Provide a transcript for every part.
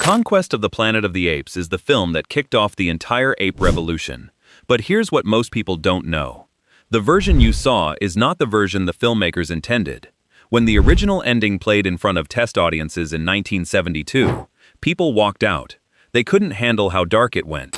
Conquest of the Planet of the Apes is the film that kicked off the entire ape revolution. But here's what most people don't know. The version you saw is not the version the filmmakers intended. When the original ending played in front of test audiences in 1972, people walked out. They couldn't handle how dark it went.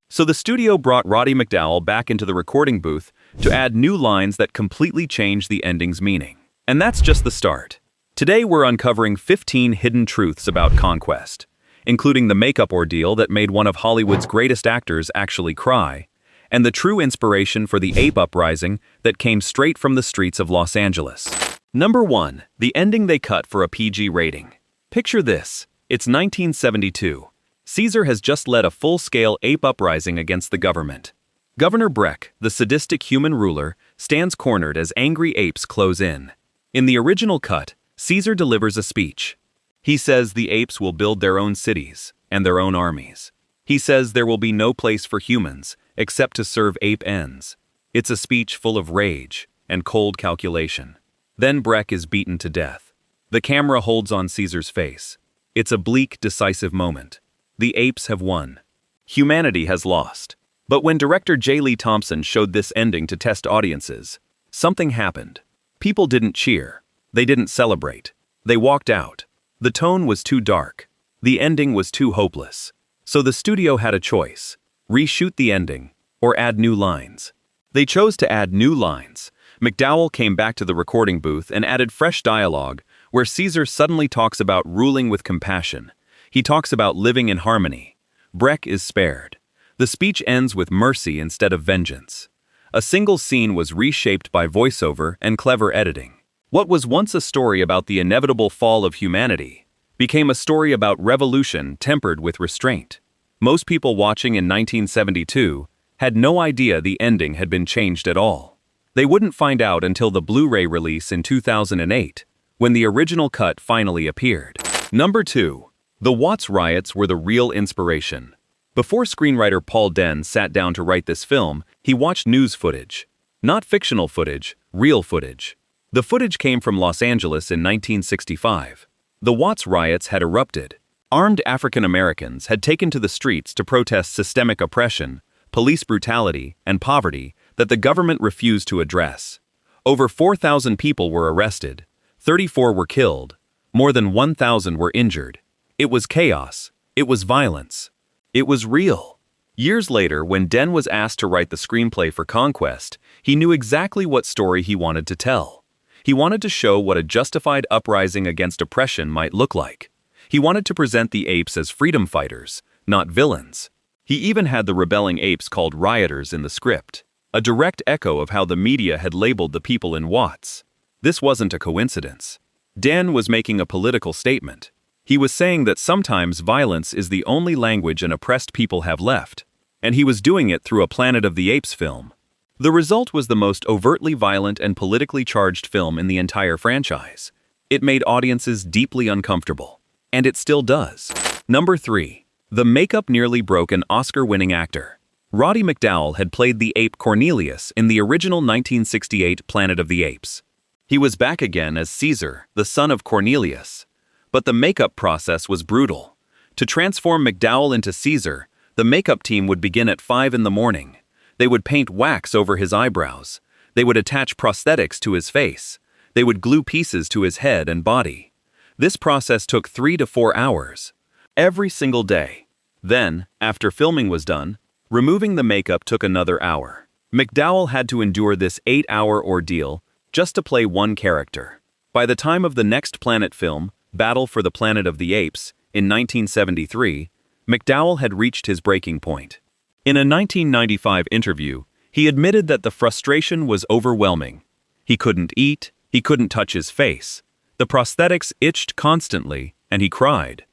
So the studio brought Roddy McDowall back into the recording booth to add new lines that completely changed the ending's meaning. And that's just the start. Today we're uncovering 15 hidden truths about Conquest, including the makeup ordeal that made one of Hollywood's greatest actors actually cry, and the true inspiration for the ape uprising that came straight from the streets of Los Angeles. Number 1. The ending they cut for a PG rating. Picture this. It's 1972. Caesar has just led a full-scale ape uprising against the government. Governor Breck, the sadistic human ruler, stands cornered as angry apes close in. In the original cut, Caesar delivers a speech. He says the apes will build their own cities and their own armies. He says there will be no place for humans except to serve ape ends. It's a speech full of rage and cold calculation. Then Breck is beaten to death. The camera holds on Caesar's face. It's a bleak, decisive moment. The apes have won. Humanity has lost. But when director J. Lee Thompson showed this ending to test audiences, something happened. People didn't cheer. They didn't celebrate. They walked out. The tone was too dark. The ending was too hopeless. So the studio had a choice: reshoot the ending or add new lines. They chose to add new lines. McDowall came back to the recording booth and added fresh dialogue where Caesar suddenly talks about ruling with compassion. He talks about living in harmony. Breck is spared. The speech ends with mercy instead of vengeance. A single scene was reshaped by voiceover and clever editing. What was once a story about the inevitable fall of humanity became a story about revolution tempered with restraint. Most people watching in 1972 had no idea the ending had been changed at all. They wouldn't find out until the Blu-ray release in 2008, when the original cut finally appeared. Number 2. The Watts riots were the real inspiration. Before screenwriter Paul Den sat down to write this film, he watched news footage. Not fictional footage, real footage. The footage came from Los Angeles in 1965. The Watts riots had erupted. Armed African Americans had taken to the streets to protest systemic oppression, police brutality, and poverty that the government refused to address. Over 4,000 people were arrested, 34 were killed, more than 1,000 were injured. It was chaos. It was violence. It was real. Years later, when Den was asked to write the screenplay for Conquest, he knew exactly what story he wanted to tell. He wanted to show what a justified uprising against oppression might look like. He wanted to present the apes as freedom fighters, not villains. He even had the rebelling apes called rioters in the script, a direct echo of how the media had labeled the people in Watts. This wasn't a coincidence. Dan was making a political statement. He was saying that sometimes violence is the only language an oppressed people have left, and he was doing it through a Planet of the Apes film. The result was the most overtly violent and politically charged film in the entire franchise. It made audiences deeply uncomfortable. And it still does. Number 3. The makeup nearly broke an Oscar-winning actor. Roddy McDowall had played the ape Cornelius in the original 1968 Planet of the Apes. He was back again as Caesar, the son of Cornelius. But the makeup process was brutal. To transform McDowall into Caesar, the makeup team would begin at 5 in the morning. They would paint wax over his eyebrows. They would attach prosthetics to his face. They would glue pieces to his head and body. This process took 3 to 4 hours, every single day. Then, after filming was done, removing the makeup took another hour. McDowall had to endure this 8-hour ordeal just to play one character. By the time of the next Planet film, Battle for the Planet of the Apes, in 1973, McDowall had reached his breaking point. In a 1995 interview, he admitted that the frustration was overwhelming. He couldn't eat, he couldn't touch his face. The prosthetics itched constantly, and he cried.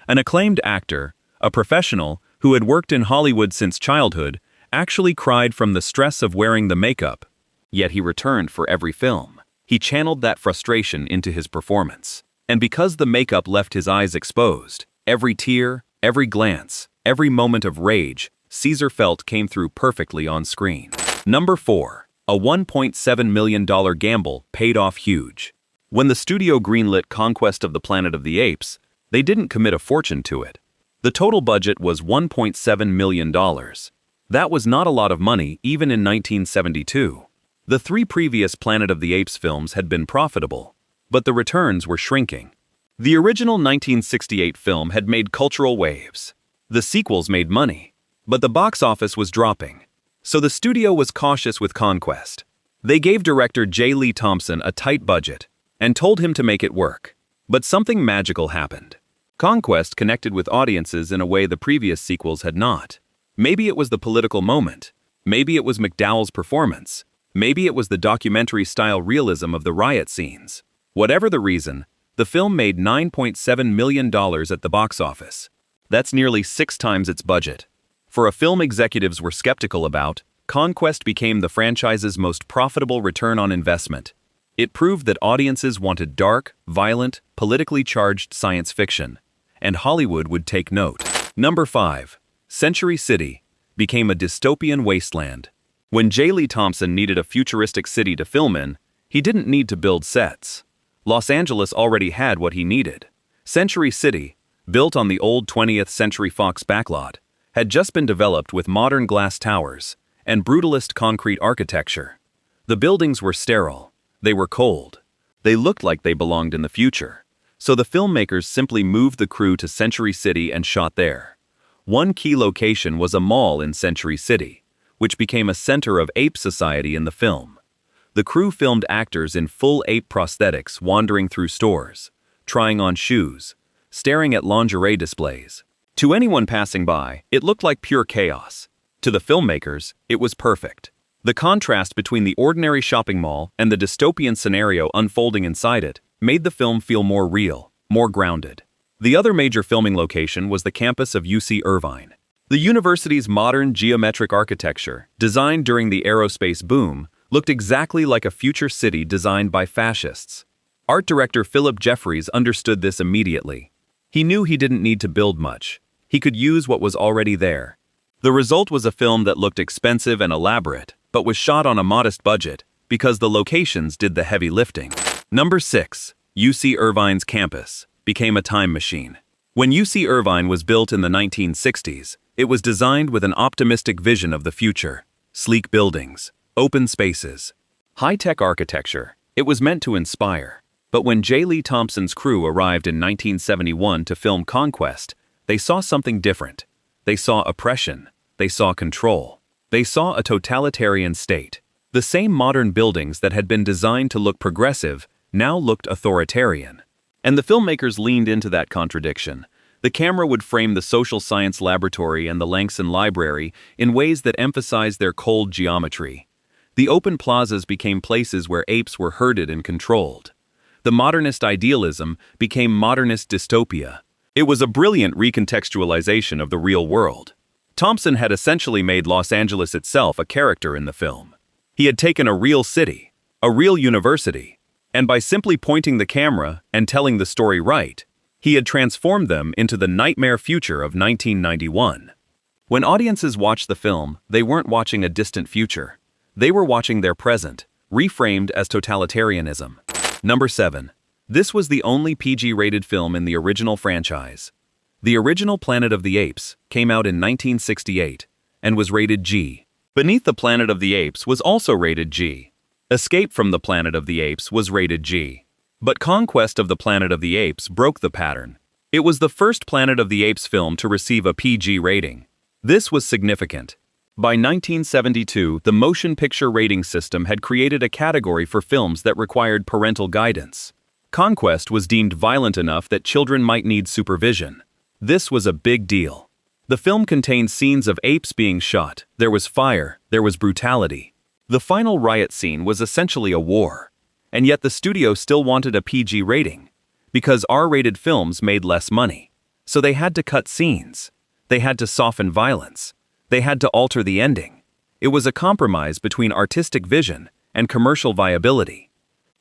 An acclaimed actor, a professional who had worked in Hollywood since childhood, actually cried from the stress of wearing the makeup. Yet he returned for every film. He channeled that frustration into his performance. And because the makeup left his eyes exposed, every tear, every glance, every moment of rage Caesar felt came through perfectly on screen. Number 4. A $1.7 million gamble paid off huge. When the studio greenlit Conquest of the Planet of the Apes, they didn't commit a fortune to it. The total budget was $1.7 million. That was not a lot of money even in 1972. The three previous Planet of the Apes films had been profitable, but the returns were shrinking. The original 1968 film had made cultural waves. The sequels made money, but the box office was dropping. So the studio was cautious with Conquest. They gave director J. Lee Thompson a tight budget and told him to make it work. But something magical happened. Conquest connected with audiences in a way the previous sequels had not. Maybe it was the political moment. Maybe it was McDowell's performance. Maybe it was the documentary-style realism of the riot scenes. Whatever the reason, the film made $9.7 million at the box office. That's nearly 6 times its budget. For a film executives were skeptical about, Conquest became the franchise's most profitable return on investment. It proved that audiences wanted dark, violent, politically charged science fiction, and Hollywood would take note. Number 5. Century City became a dystopian wasteland. When J. Lee Thompson needed a futuristic city to film in, he didn't need to build sets. Los Angeles already had what he needed. Century City, built on the old 20th Century Fox backlot, had just been developed with modern glass towers and brutalist concrete architecture. The buildings were sterile. They were cold. They looked like they belonged in the future. So the filmmakers simply moved the crew to Century City and shot there. One key location was a mall in Century City, which became a center of ape society in the film. The crew filmed actors in full ape prosthetics wandering through stores, trying on shoes, staring at lingerie displays. To anyone passing by, it looked like pure chaos. To the filmmakers, it was perfect. The contrast between the ordinary shopping mall and the dystopian scenario unfolding inside it made the film feel more real, more grounded. The other major filming location was the campus of UC Irvine. The university's modern geometric architecture, designed during the aerospace boom, looked exactly like a future city designed by fascists. Art director Philip Jeffries understood this immediately. He knew he didn't need to build much. He could use what was already there. The result was a film that looked expensive and elaborate, but was shot on a modest budget because the locations did the heavy lifting. Number 6. UC Irvine's campus became a time machine. When UC Irvine was built in the 1960s, it was designed with an optimistic vision of the future. Sleek buildings, open spaces, high-tech architecture. It was meant to inspire. But when J. Lee Thompson's crew arrived in 1971 to film Conquest, they saw something different. They saw oppression. They saw control. They saw a totalitarian state. The same modern buildings that had been designed to look progressive now looked authoritarian. And the filmmakers leaned into that contradiction. The camera would frame the social science laboratory and the Langston Library in ways that emphasized their cold geometry. The open plazas became places where apes were herded and controlled. The modernist idealism became modernist dystopia. It was a brilliant recontextualization of the real world. Thompson had essentially made Los Angeles itself a character in the film. He had taken a real city, a real university, and by simply pointing the camera and telling the story right, he had transformed them into the nightmare future of 1991. When audiences watched the film, they weren't watching a distant future. They were watching their present, reframed as totalitarianism. Number 7. This was the only PG-rated film in the original franchise. The original Planet of the Apes came out in 1968 and was rated G. Beneath the Planet of the Apes was also rated G. Escape from the Planet of the Apes was rated G. But Conquest of the Planet of the Apes broke the pattern. It was the first Planet of the Apes film to receive a PG rating. This was significant. By 1972, the motion picture rating system had created a category for films that required parental guidance. Conquest was deemed violent enough that children might need supervision. This was a big deal. The film contained scenes of apes being shot. There was fire. There was brutality. The final riot scene was essentially a war. And yet the studio still wanted a PG rating, because R-rated films made less money. So they had to cut scenes. They had to soften violence. They had to alter the ending. It was a compromise between artistic vision and commercial viability.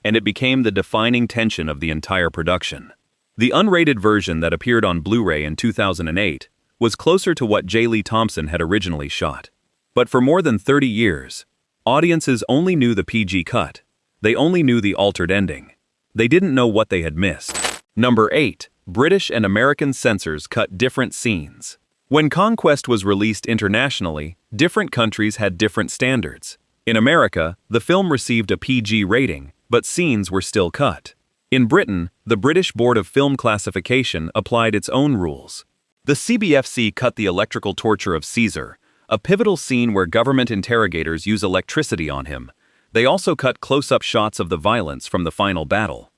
And it became the defining tension of the entire production. The unrated version that appeared on Blu-ray in 2008 was closer to what J. Lee Thompson had originally shot. But for more than 30 years, audiences only knew the PG cut. They only knew the altered ending. They didn't know what they had missed. Number 8. British and American censors cut different scenes. When Conquest was released internationally, different countries had different standards. In America, the film received a PG rating, but scenes were still cut. In Britain, the British Board of Film Classification applied its own rules. The CBFC cut the electrical torture of Caesar, a pivotal scene where government interrogators use electricity on him. They also cut close-up shots of the violence from the final battle.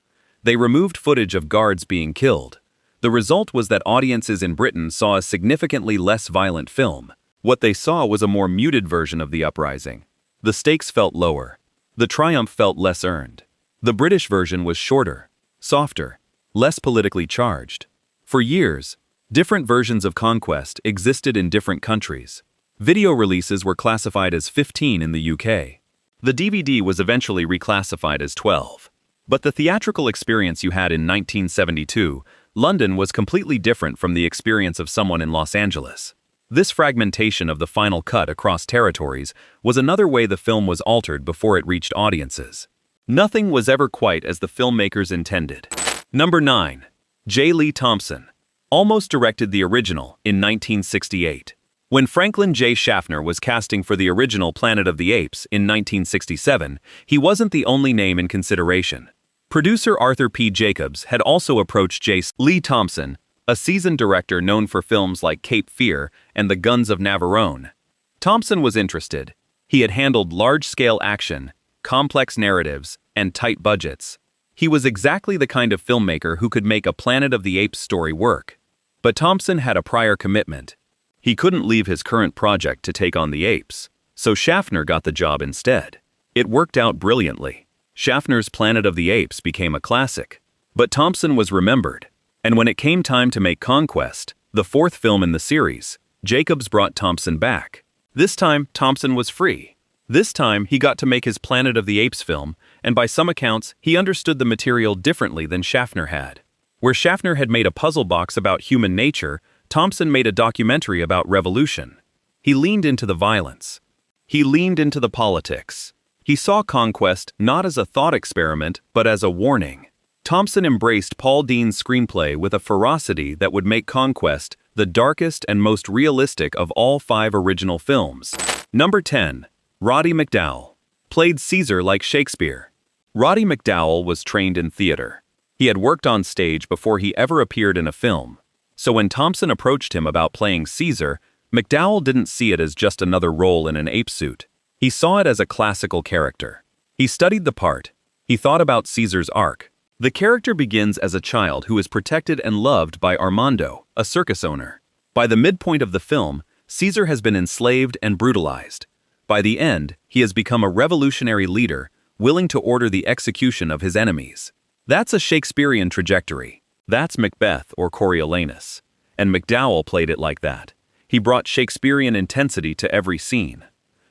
They removed footage of guards being killed. The result was that audiences in Britain saw a significantly less violent film. What they saw was a more muted version of the uprising. The stakes felt lower. The triumph felt less earned. The British version was shorter, softer, less politically charged. For years, different versions of Conquest existed in different countries. Video releases were classified as 15 in the UK. The DVD was eventually reclassified as 12. But the theatrical experience you had in 1972, London was completely different from the experience of someone in Los Angeles. This fragmentation of the final cut across territories was another way the film was altered before it reached audiences. Nothing was ever quite as the filmmakers intended. Number 9. J. Lee Thompson. Almost directed the original in 1968. When Franklin J. Schaffner was casting for the original Planet of the Apes in 1967, he wasn't the only name in consideration. Producer Arthur P. Jacobs had also approached J. Lee Thompson, a seasoned director known for films like Cape Fear and The Guns of Navarone. Thompson was interested. He had handled large-scale action, complex narratives, and tight budgets. He was exactly the kind of filmmaker who could make a Planet of the Apes story work. But Thompson had a prior commitment. He couldn't leave his current project to take on the Apes, so Schaffner got the job instead. It worked out brilliantly. Schaffner's Planet of the Apes became a classic. But Thompson was remembered. And when it came time to make Conquest, the fourth film in the series, Jacobs brought Thompson back. This time, Thompson was free. This time, he got to make his Planet of the Apes film, and by some accounts, he understood the material differently than Schaffner had. Where Schaffner had made a puzzle box about human nature, Thompson made a documentary about revolution. He leaned into the violence. He leaned into the politics. He saw Conquest not as a thought experiment, but as a warning. Thompson embraced Paul Dean's screenplay with a ferocity that would make Conquest the darkest and most realistic of all 5 original films. Number 10. Roddy McDowall. Played Caesar like Shakespeare. Roddy McDowall was trained in theater. He had worked on stage before he ever appeared in a film. So when Thompson approached him about playing Caesar, McDowall didn't see it as just another role in an ape suit. He saw it as a classical character. He studied the part. He thought about Caesar's arc. The character begins as a child who is protected and loved by Armando, a circus owner. By the midpoint of the film, Caesar has been enslaved and brutalized. By the end, he has become a revolutionary leader, willing to order the execution of his enemies. That's a Shakespearean trajectory. That's Macbeth or Coriolanus. And McDowall played it like that. He brought Shakespearean intensity to every scene.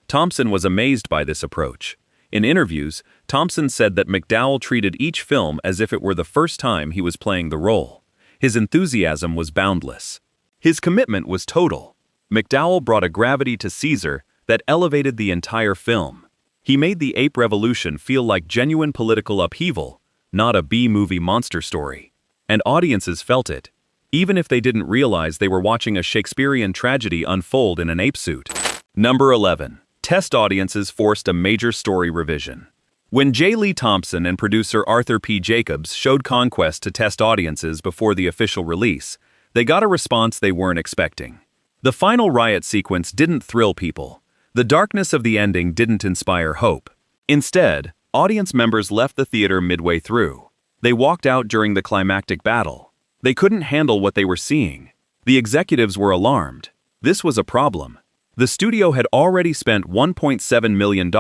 Thompson was amazed by this approach. In interviews, Thompson said that McDowall treated each film as if it were the first time he was playing the role. His enthusiasm was boundless. His commitment was total. McDowall brought a gravity to Caesar that elevated the entire film. He made the ape revolution feel like genuine political upheaval, not a B-movie monster story. And audiences felt it, even if they didn't realize they were watching a Shakespearean tragedy unfold in an ape suit. Number 11. Test audiences forced a major story revision. When J. Lee Thompson and producer Arthur P. Jacobs showed Conquest to test audiences before the official release, they got a response they weren't expecting. The final riot sequence didn't thrill people. The darkness of the ending didn't inspire hope. Instead, audience members left the theater midway through. They walked out during the climactic battle. They couldn't handle what they were seeing. The executives were alarmed. This was a problem. The studio had already spent $1.7 million.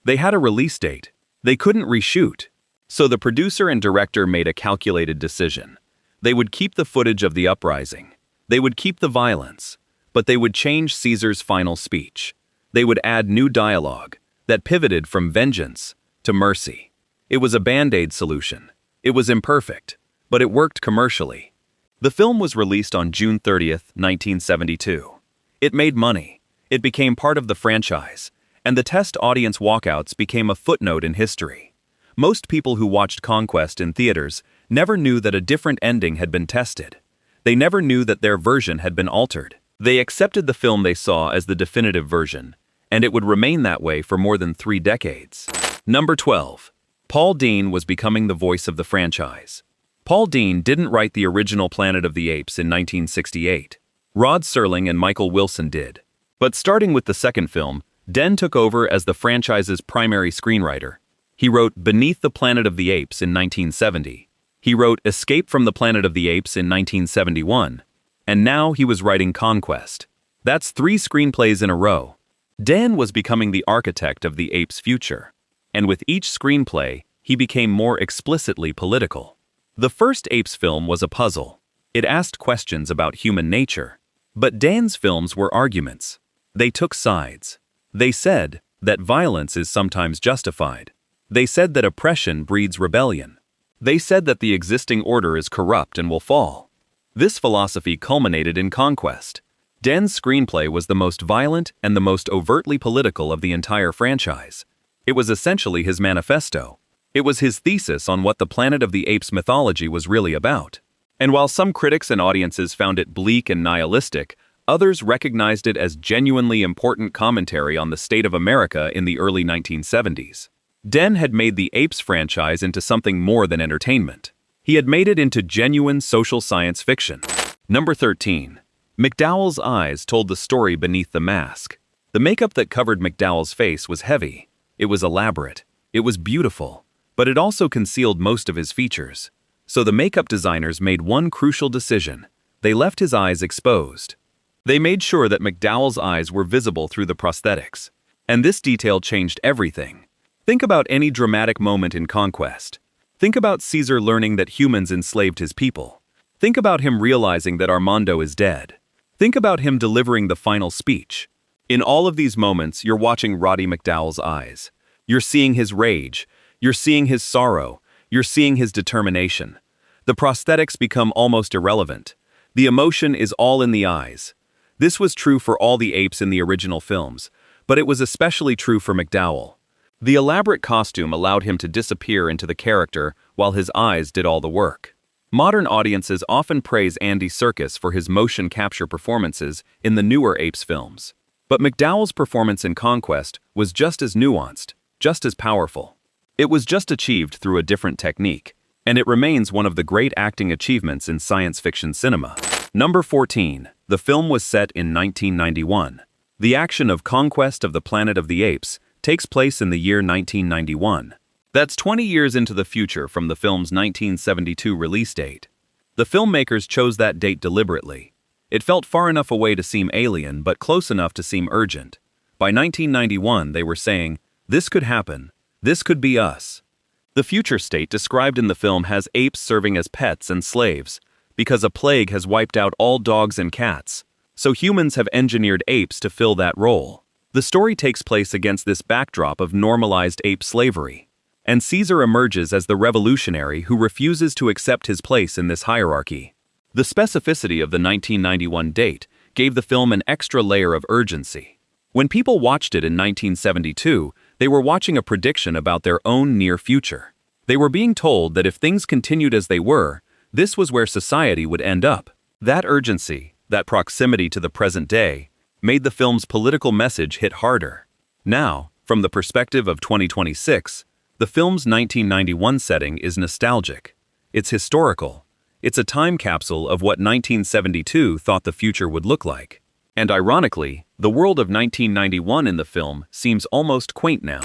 They had a release date. They couldn't reshoot. So the producer and director made a calculated decision. They would keep the footage of the uprising. They would keep the violence. But they would change Caesar's final speech. They would add new dialogue that pivoted from vengeance to mercy. It was a Band-Aid solution. It was imperfect, but it worked commercially. The film was released on June 30th, 1972. It made money. It became part of the franchise, and the test audience walkouts became a footnote in history. Most people who watched Conquest in theaters never knew that a different ending had been tested. They never knew that their version had been altered. They accepted the film they saw as the definitive version, and it would remain that way for more than 3 decades. Number 12. Paul Dean was becoming the voice of the franchise. Paul Dean didn't write the original Planet of the Apes in 1968. Rod Serling and Michael Wilson did. But starting with the second film, Den took over as the franchise's primary screenwriter. He wrote Beneath the Planet of the Apes in 1970. He wrote Escape from the Planet of the Apes in 1971. And now he was writing Conquest. That's 3 screenplays in a row. Dan was becoming the architect of the Apes' future. And with each screenplay, he became more explicitly political. The first Apes film was a puzzle. It asked questions about human nature. But Dan's films were arguments. They took sides. They said that violence is sometimes justified. They said that oppression breeds rebellion. They said that the existing order is corrupt and will fall. This philosophy culminated in Conquest. Dan's screenplay was the most violent and the most overtly political of the entire franchise. It was essentially his manifesto. It was his thesis on what the Planet of the Apes mythology was really about. And while some critics and audiences found it bleak and nihilistic, others recognized it as genuinely important commentary on the state of America in the early 1970s. Den had made the Apes franchise into something more than entertainment. He had made it into genuine social science fiction. Number 13. McDowell's eyes told the story beneath the mask. The makeup that covered McDowell's face was heavy. It was elaborate. It was beautiful. But it also concealed most of his features. So the makeup designers made one crucial decision. They left his eyes exposed. They made sure that McDowell's eyes were visible through the prosthetics. And this detail changed everything. Think about any dramatic moment in Conquest. Think about Caesar learning that humans enslaved his people. Think about him realizing that Armando is dead. Think about him delivering the final speech. In all of these moments, you're watching Roddy McDowell's eyes. You're seeing his rage. You're seeing his sorrow. You're seeing his determination. The prosthetics become almost irrelevant. The emotion is all in the eyes. This was true for all the apes in the original films, but it was especially true for McDowell. The elaborate costume allowed him to disappear into the character while his eyes did all the work. Modern audiences often praise Andy Serkis for his motion capture performances in the newer Apes films. But McDowell's performance in Conquest was just as nuanced, just as powerful. It was just achieved through a different technique, and it remains one of the great acting achievements in science fiction cinema. Number 14. The film was set in 1991. The action of Conquest of the Planet of the Apes takes place in the year 1991. That's 20 years into the future from the film's 1972 release date. The filmmakers chose that date deliberately. It felt far enough away to seem alien, but close enough to seem urgent. By 1991, they were saying, "This could happen. This could be us." The future state described in the film has apes serving as pets and slaves, because a plague has wiped out all dogs and cats. So humans have engineered apes to fill that role. The story takes place against this backdrop of normalized ape slavery. And Caesar emerges as the revolutionary who refuses to accept his place in this hierarchy. The specificity of the 1991 date gave the film an extra layer of urgency. When people watched it in 1972, they were watching a prediction about their own near future. They were being told that if things continued as they were, this was where society would end up. That urgency, that proximity to the present day, made the film's political message hit harder. Now, from the perspective of 2026, the film's 1991 setting is nostalgic. It's historical. It's a time capsule of what 1972 thought the future would look like. And ironically, the world of 1991 in the film seems almost quaint now.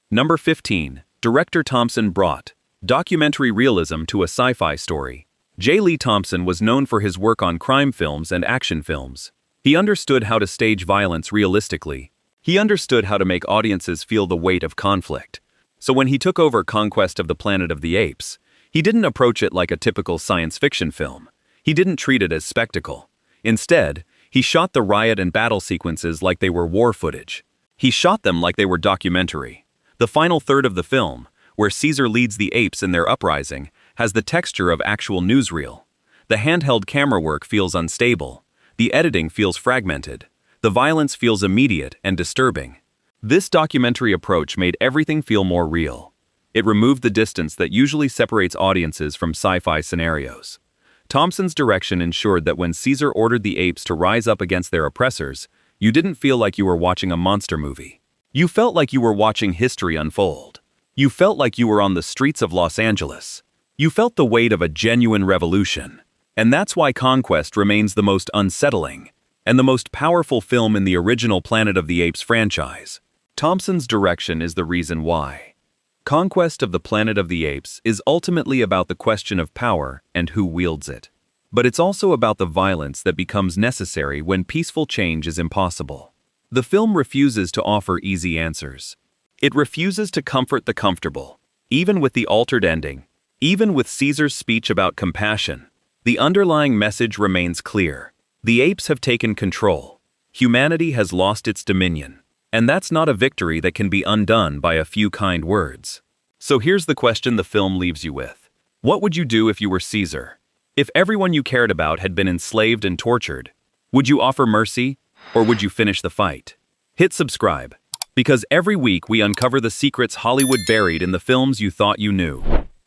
Number 15. Director Thompson brought documentary realism to a sci-fi story. J. Lee Thompson was known for his work on crime films and action films. He understood how to stage violence realistically. He understood how to make audiences feel the weight of conflict. So when he took over Conquest of the Planet of the Apes, he didn't approach it like a typical science fiction film. He didn't treat it as spectacle. Instead, he shot the riot and battle sequences like they were war footage. He shot them like they were documentary. The final third of the film, where Caesar leads the apes in their uprising, has the texture of actual newsreel. The handheld camera work feels unstable. The editing feels fragmented. The violence feels immediate and disturbing. This documentary approach made everything feel more real. It removed the distance that usually separates audiences from sci-fi scenarios. Thompson's direction ensured that when Caesar ordered the apes to rise up against their oppressors, you didn't feel like you were watching a monster movie. You felt like you were watching history unfold. You felt like you were on the streets of Los Angeles. You felt the weight of a genuine revolution. And that's why Conquest remains the most unsettling and the most powerful film in the original Planet of the Apes franchise. Thompson's direction is the reason why. Conquest of the Planet of the Apes is ultimately about the question of power and who wields it. But it's also about the violence that becomes necessary when peaceful change is impossible. The film refuses to offer easy answers. It refuses to comfort the comfortable. Even with the altered ending, even with Caesar's speech about compassion, the underlying message remains clear. The apes have taken control. Humanity has lost its dominion. And that's not a victory that can be undone by a few kind words. So here's the question the film leaves you with. What would you do if you were Caesar? If everyone you cared about had been enslaved and tortured, would you offer mercy, or would you finish the fight? Hit subscribe, because every week we uncover the secrets Hollywood buried in the films you thought you knew.